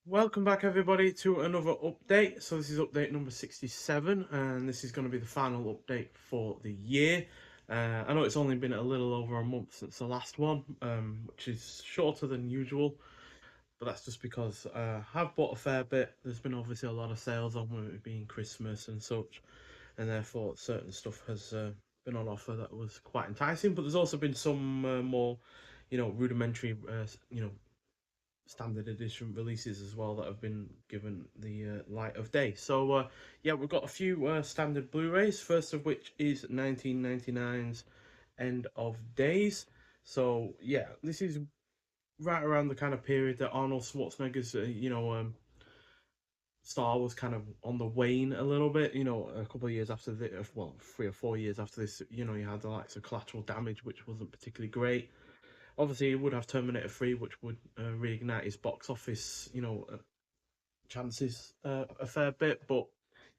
Welcome back everybody to another update. So this is update number 67 and this is going to be the final update for the year. I know it's only been a little over a month since the last one, which is shorter than usual, but that's just because I've bought a fair bit. There's been obviously a lot of sales on with it being Christmas and such, and therefore certain stuff has been on offer that was quite enticing, but there's also been some more, rudimentary, standard edition releases as well that have been given the light of day. So yeah, we've got a few standard Blu-rays. First of which is 1999's End of Days. So yeah, this is right around the kind of period that Arnold Schwarzenegger's star was kind of on the wane a little bit. A couple of years after the well, 3 or 4 years after this, you had the likes of Collateral Damage, which wasn't particularly great. Obviously, he would have Terminator 3, which would reignite his box office, chances a fair bit. But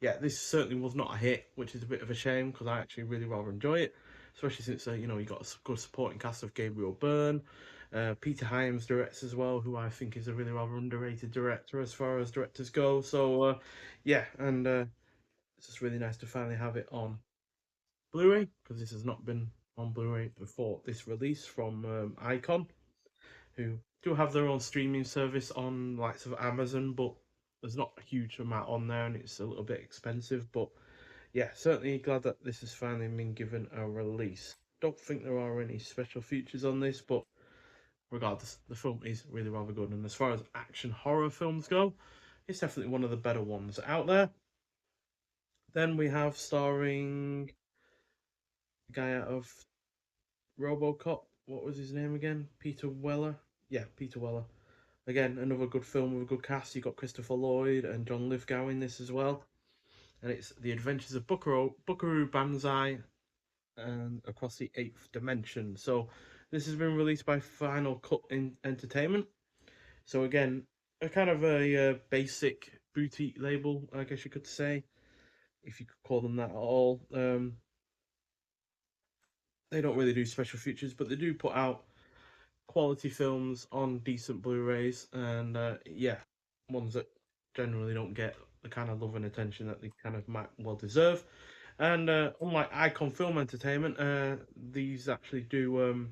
yeah, this certainly was not a hit, which is a bit of a shame because I actually really rather enjoy it, especially since you got a good supporting cast of Gabriel Byrne. Peter Hyams directs as well, who I think is a really rather underrated director as far as directors go. So yeah, and it's just really nice to finally have it on Blu-ray because this has not been on Blu-ray before this release from Icon, who do have their own streaming service on likes of Amazon, but there's not a huge amount on there and it's a little bit expensive. But yeah, certainly glad that this has finally been given a release. Don't think there are any special features on this, but regardless, the film is really rather good. And as far as action horror films go, it's definitely one of the better ones out there. Then we have starring the guy out of RoboCop. What was his name again? Peter Weller. Yeah, Peter Weller. Again, another good film with a good cast. You got Christopher Lloyd and John Lithgow in this as well, and it's the adventures of Buckaroo Banzai and across the eighth dimension. So this has been released by Final Cut in Entertainment. So again, a kind of a basic boutique label, I guess you could say, if you could call them that at all. They don't really do special features, but they do put out quality films on decent Blu-rays, and yeah, ones that generally don't get the kind of love and attention that they kind of might well deserve. And unlike Icon Film Entertainment, these actually do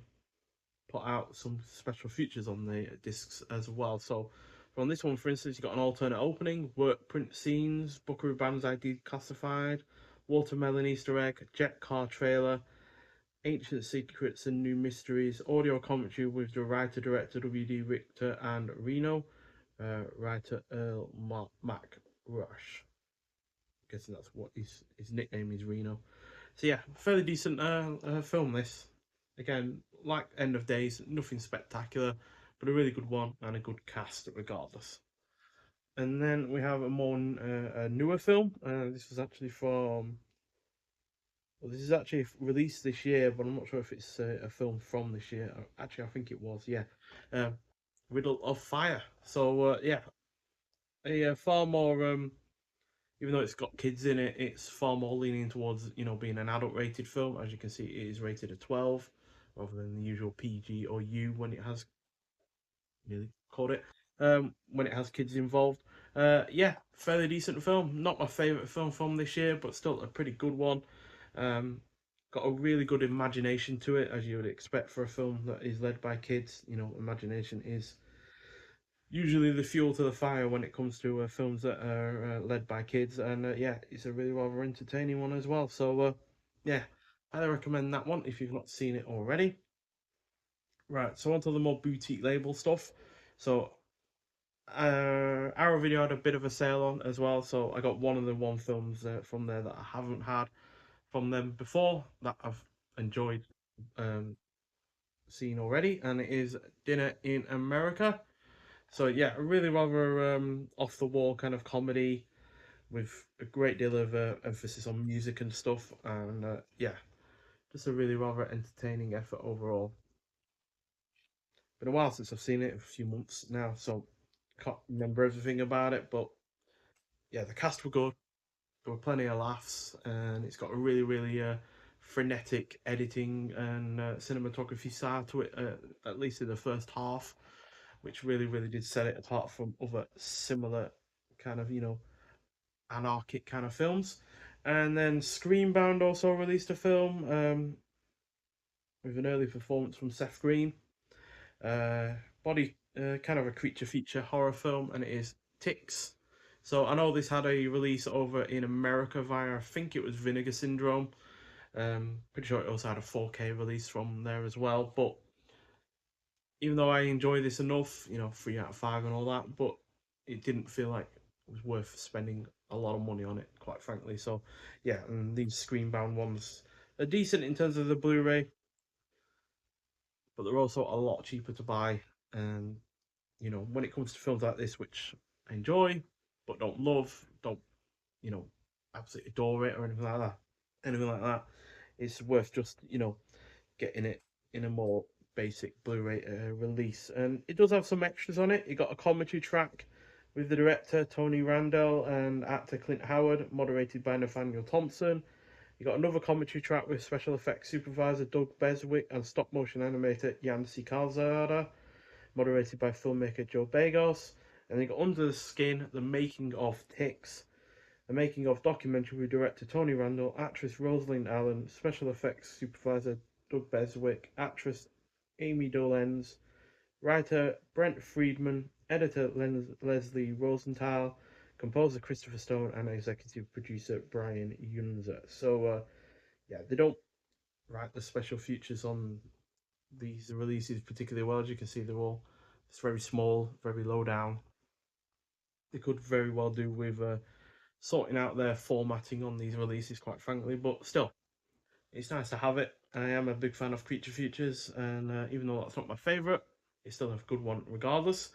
put out some special features on the discs as well. So from this one, for instance, you got an alternate opening, work print scenes, Buckaroo Banzai Declassified, Watermelon Easter egg, Jet Car trailer, Ancient Secrets and New Mysteries, audio commentary with the writer director W.D. Richter and Reno, writer Earl Mac Rush. I'm guessing that's what his nickname is, Reno. So yeah, fairly decent film this. Again, like End of Days, nothing spectacular, but a really good one and a good cast regardless. And then we have a more a newer film. This was actually from Well, this is actually released this year, but I'm not sure if it's a film from this year. Actually, I think it was. Yeah, uh, Riddle of Fire. So yeah, a far more even though it's got kids in it, it's far more leaning towards being an adult rated film. As you can see, it is rated a 12 rather than the usual PG or U when it has really called it when it has kids involved. Yeah, fairly decent film. Not my favorite film from this year, but still a pretty good one. Um, got a really good imagination to it, as you would expect for a film that is led by kids. Imagination is usually the fuel to the fire when it comes to films that are led by kids, and yeah, it's a really rather entertaining one as well. So yeah, I recommend that one if you've not seen it already. Right, so on to the more boutique label stuff. So our video had a bit of a sale on as well, so I got one of the one films from there that I haven't had from them before that I've enjoyed um, seeing already, and it is Dinner in America. So yeah, a really rather off the wall kind of comedy with a great deal of emphasis on music and stuff, and yeah, just a really rather entertaining effort overall. Been a while since I've seen it, a few months now, so can't remember everything about it, but yeah, the cast were good. There were plenty of laughs, and it's got a really, really frenetic editing and cinematography side to it, at least in the first half. which really did set it apart from other similar kind of, anarchic kind of films. And then Screenbound also released a film with an early performance from Seth Green. Uh, body kind of a creature feature horror film, and it is Ticks. So I know this had a release over in America via, I think it was Vinegar Syndrome. Pretty sure it also had a 4K release from there as well. But even though I enjoy this enough, 3 out of 5 and all that, but it didn't feel like it was worth spending a lot of money on it, quite frankly. So yeah, and these screen-bound ones are decent in terms of the Blu-ray, but they're also a lot cheaper to buy. And when it comes to films like this, which I enjoy but don't love, don't you know absolutely adore it or anything like that, it's worth just getting it in a more basic Blu-ray release. And it does have some extras on it. You got a commentary track with the director Tony Randall and actor Clint Howard, moderated by Nathaniel Thompson. You got another commentary track with special effects supervisor Doug Beswick and stop motion animator Yancy Calzada, moderated by filmmaker Joe Bagos. And then you got Under the Skin, the making of Ticks, the making of documentary with director Tony Randall, actress Rosalind Allen, special effects supervisor Doug Beswick, actress Amy Dolenz, writer Brent Friedman, editor Leslie Rosenthal, composer Christopher Stone, and executive producer Brian Yunzer. So, yeah, they don't write the special features on these releases particularly well. As you can see, they're all it's very small, very low down. They could very well do with sorting out their formatting on these releases, quite frankly. But still, it's nice to have it. I am a big fan of Creature Features, and even though that's not my favourite, it's still a good one regardless.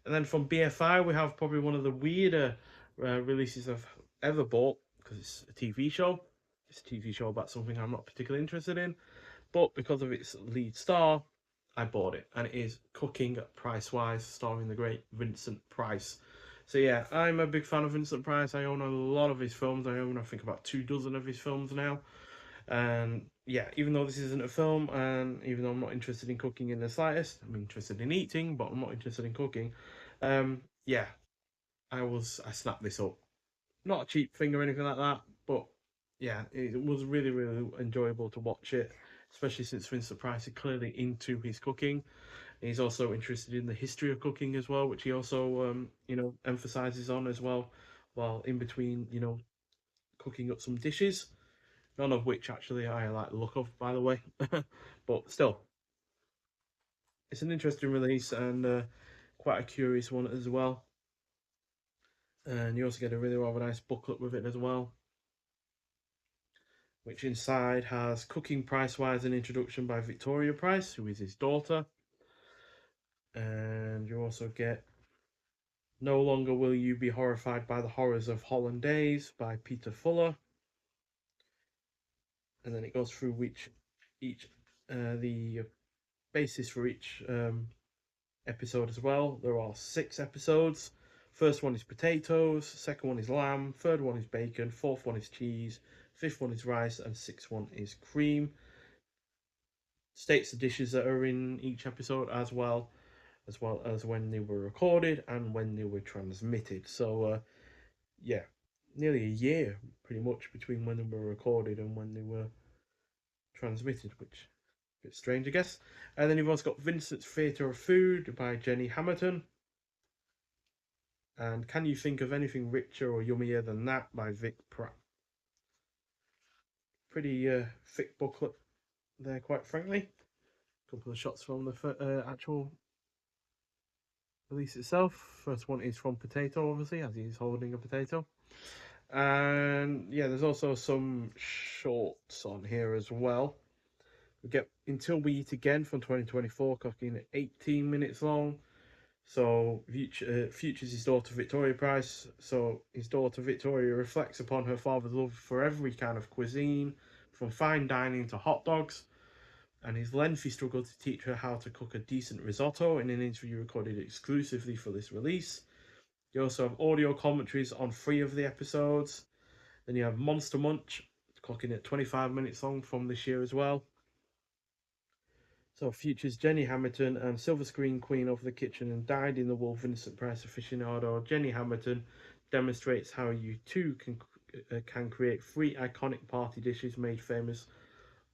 And then from BFI, we have probably one of the weirder releases I've ever bought because it's a TV show. It's a TV show about something I'm not particularly interested in, but because of its lead star, I bought it, and it is Cooking Price Wise, starring the great Vincent Price. So yeah, I'm a big fan of Vincent Price. I own a lot of his films. I own, I think, about 2 dozen of his films now. And yeah, even though this isn't a film, and even though I'm not interested in cooking in the slightest, I'm interested in eating, but I'm not interested in cooking. Yeah, I snapped this up. Not a cheap thing or anything like that, but yeah, it was really enjoyable to watch it, especially since Vincent Price is clearly into his cooking. He's also interested in the history of cooking as well, which he also emphasizes on as well, while in between cooking up some dishes. None of which actually I like the look of, by the way. But still, it's an interesting release and quite a curious one as well. And you also get a really rather nice booklet with it as well, which inside has Cooking Price Wise, an introduction by Victoria Price, who is his daughter. And you also get No Longer Will You Be Horrified by the Horrors of Hollandaise by Peter Fuller. And then it goes through each the basis for each episode as well. There are 6 episodes. First one is potatoes, second one is lamb, third one is bacon, fourth one is cheese, fifth one is rice, and sixth one is cream. States the dishes that are in each episode as well as when they were recorded and when they were transmitted. So yeah, nearly a year pretty much between when they were recorded and when they were transmitted, which is a bit strange, I guess. And then you've also got Vincent's Theatre of Food by Jenny Hamilton. And Can You Think of Anything Richer or Yummier Than That by Vic Pratt. Pretty thick booklet there, quite frankly. A couple of shots from the actual release itself. First one is from Potato, obviously, as he's holding a potato. And yeah, there's also some shorts on here as well. We get Until We Eat Again from 2024, clocking at 18 minutes long. So Future's his daughter Victoria Price. So his daughter Victoria reflects upon her father's love for every kind of cuisine, from fine dining to hot dogs, and his lengthy struggle to teach her how to cook a decent risotto in an interview recorded exclusively for this release. You also have audio commentaries on 3 of the episodes. Then you have Monster Munch, clocking at 25 minutes long from this year as well. So features Jenny Hamilton and silver screen queen of the kitchen and died in the wool Vincent Price aficionado. Jenny Hamilton demonstrates how you too can create three iconic party dishes made famous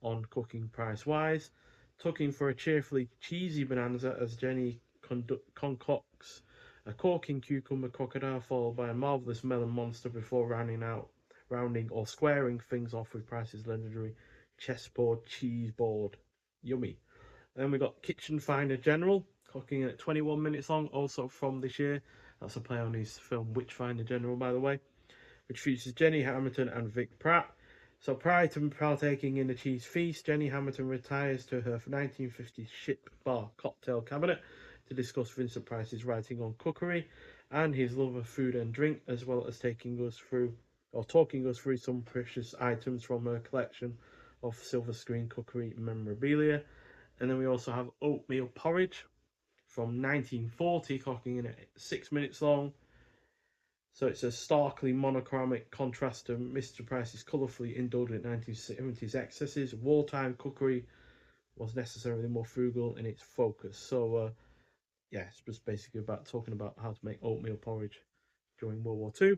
on Cooking Price Wise. Tucking for a cheerfully cheesy bonanza as Jenny concocts a corking cucumber crocodile followed by a marvellous melon monster before rounding or squaring things off with Price's legendary chessboard cheese board. Yummy. Then we got Kitchen Finder General, clocking at 21 minutes long, also from this year. That's a play on his film Witchfinder General, by the way, which features Jenny Hamilton and Vic Pratt. So prior to partaking in the cheese feast, Jenny Hamilton retires to her 1950s ship bar cocktail cabinet to discuss Vincent Price's writing on cookery and his love of food and drink, as well as talking us through some precious items from her collection of silver screen cookery memorabilia. And then we also have oatmeal porridge from 1940, clocking in at 6 minutes long. So it's a starkly monochromatic contrast to Mr. Price's colourfully indulgent 1970s excesses. Wartime cookery was necessarily more frugal in its focus. So, yeah, it's just basically about talking about how to make oatmeal porridge during World War II.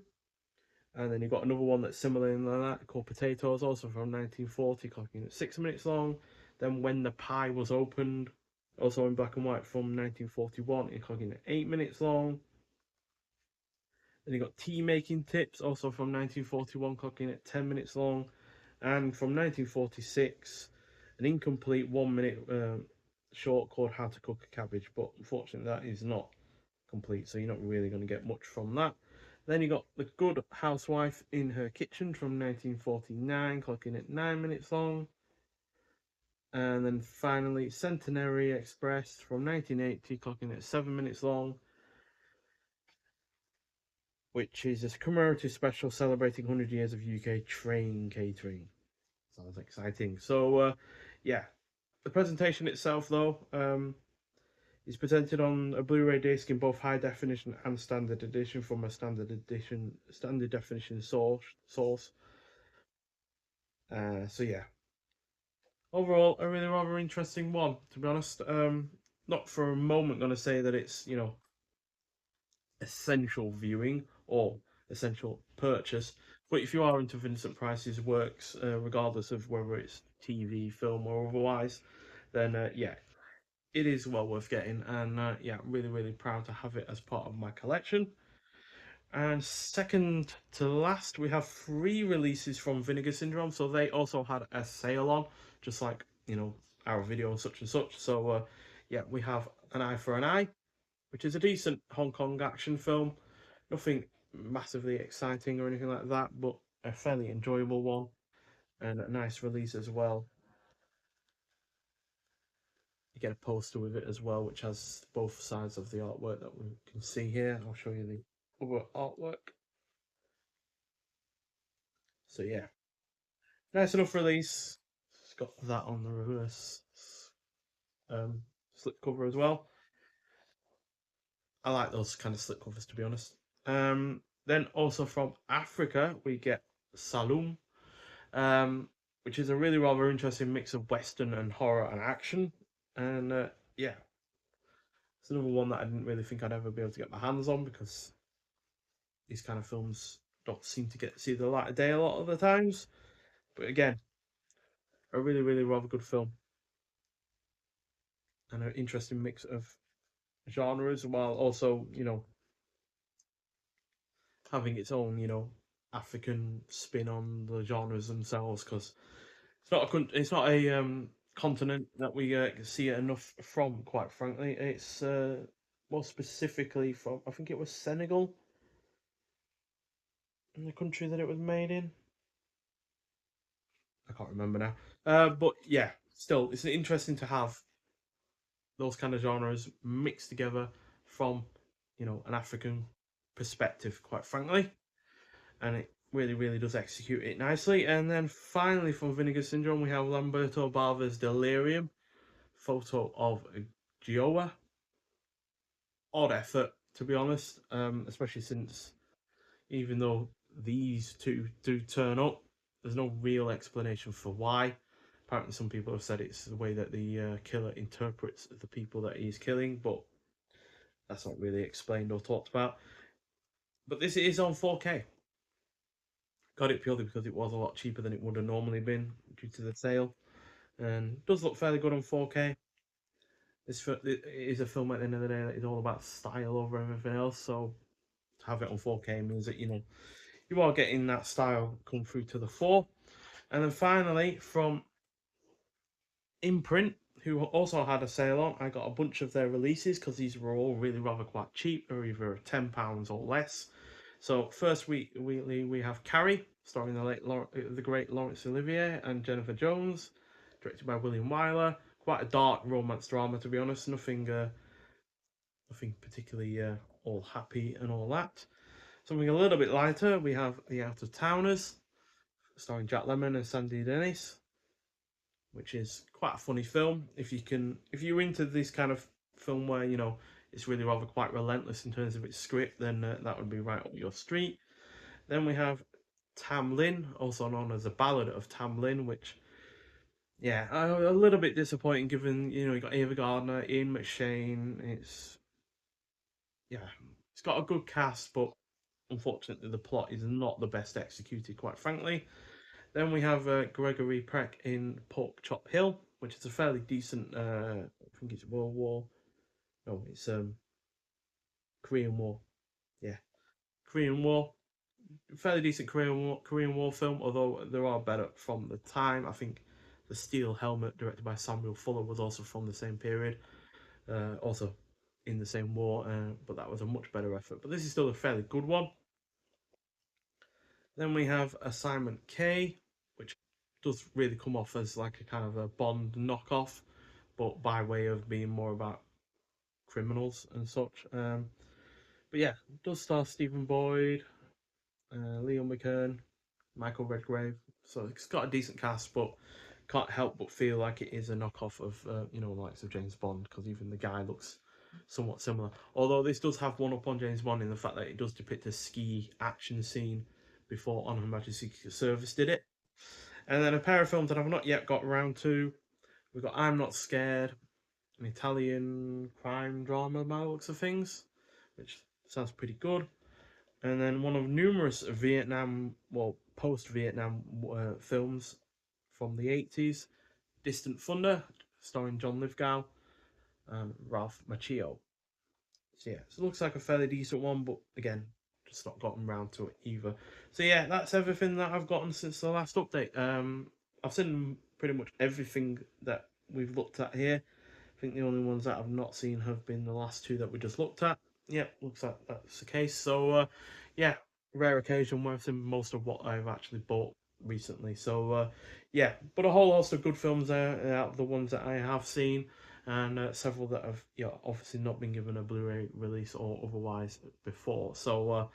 And then you've got another one that's similar in that called Potatoes, also from 1940, clocking at 6 minutes long. Then When the Pie Was Opened, also in black and white from 1941, clocking at 8 minutes long. Then you got Tea Making Tips, also from 1941, clocking at 10 minutes long. And from 1946, an incomplete 1 minute short called How to Cook a Cabbage, but unfortunately that is not complete, so you're not really going to get much from that. Then you got The Good Housewife in Her Kitchen from 1949, clocking at 9 minutes long. And then finally, Centenary Express from 1980, clocking at 7 minutes long, which is a commemorative special celebrating 100 years of UK train catering. Sounds exciting. So, yeah, the presentation itself, though, is presented on a Blu-ray disc in both high definition and standard edition from a standard definition source. So yeah, overall, a really rather interesting one, to be honest. Not for a moment going to say that it's essential viewing or essential purchase. But if you are into Vincent Price's works, regardless of whether it's TV, film, or otherwise, then yeah, it is well worth getting. And yeah, really, really proud to have it as part of my collection. And second to last, we have three releases from Vinegar Syndrome. So they also had a sale on, just like, our video such and such. So yeah, we have An Eye for an Eye, which is a decent Hong Kong action film. Nothing massively exciting or anything like that, but a fairly enjoyable one and a nice release as well. You get a poster with it as well, which has both sides of the artwork that we can see here. I'll show you the other artwork. So yeah, nice enough release. It's got that on the reverse slip cover as well. I like those kind of slip covers, to be honest. Then also from Africa, we get Saloum, which is a really rather interesting mix of Western and horror and action. And yeah, it's another one that I didn't really think I'd ever be able to get my hands on because these kind of films don't seem to get to see the light of day a lot of the times. But again, a really, really rather good film and an interesting mix of genres while also, having its own, African spin on the genres themselves because it's not a continent that we see enough from, quite frankly. It's more specifically from, I think it was Senegal, in the country that it was made in. I can't remember now. But yeah, still, it's interesting to have those kind of genres mixed together from, an African perspective, quite frankly. And it really, really does execute it nicely. And then finally, from Vinegar Syndrome, we have Lamberto Bava's Delirium, photo of Gioa. Odd effort, to be honest, especially since even though these two do turn up, there's no real explanation for why. Apparently, some people have said it's the way that the killer interprets the people that he's killing, but that's not really explained or talked about. But this is on 4K. Got it purely because it was a lot cheaper than it would have normally been due to the sale, and it does look fairly good on 4K. It is a film at the end of the day that is all about style over everything else. So to have it on 4K means that you are getting that style come through to the fore. And then finally, from Imprint, who also had a sale on, I got a bunch of their releases because these were all really rather quite cheap. They're either £10 or less. So first weekly we have Carrie, starring the great Laurence Olivier and Jennifer Jones, directed by William Wyler. Quite a dark romance drama, to be honest. Nothing particularly all happy and all that. Something a little bit lighter, we have The Out of Towners, starring Jack Lemmon and Sandy Dennis, which is quite a funny film. If you're into this kind of film where it's really rather quite relentless in terms of its script, then that would be right up your street. Then we have Tam Lin, also known as The Ballad of Tam Lin, which yeah, a little bit disappointing given you got Ava Gardner, Ian McShane. Yeah, it's got a good cast, but unfortunately the plot is not the best executed, quite frankly. Then we have Gregory Peck in Pork Chop Hill, which is a fairly decent. I think it's World War. No, it's Korean War. Yeah, Korean War. Fairly decent Korean War film, although there are better from the time. I think the Steel Helmet, directed by Samuel Fuller, was also from the same period, also in the same war, but that was a much better effort. But this is still a fairly good one. Then we have Assignment K, which does really come off as like a kind of a Bond knockoff, but by way of being more about criminals and such. But yeah, it does star Stephen Boyd, Leo McKern, Michael Redgrave. So it's got a decent cast, but can't help but feel like it is a knockoff of the likes of James Bond, because even the guy looks somewhat similar. Although this does have one up on James Bond in the fact that it does depict a ski action scene before On Her Majesty's Secret Service did it. And then a pair of films that I've not yet got around to. We've got I'm Not Scared, an Italian crime drama by the looks of things, which sounds pretty good. And then one of numerous Vietnam, well, post-Vietnam films from the 80s, Distant Thunder, starring John Lithgow and Ralph Macchio. So yeah, so it looks like a fairly decent one, but again, just not gotten round to it either. So yeah, that's everything that I've gotten since the last update. I've seen pretty much everything that we've looked at here. I think the only ones that I've not seen have been the last two that we just looked at. Yeah, looks like that's the case. So yeah, rare occasion where I've seen most of what I've actually bought recently. So yeah, but a whole host of good films there out of the ones that I have seen, and several that have obviously not been given a Blu-ray release or otherwise before. So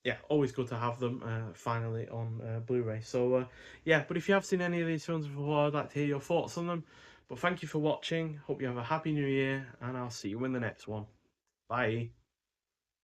yeah, always good to have them finally on Blu-ray. So yeah, but if you have seen any of these films before, I'd like to hear your thoughts on them. But thank you for watching. Hope you have a happy new year, and I'll see you in the next one. Bye.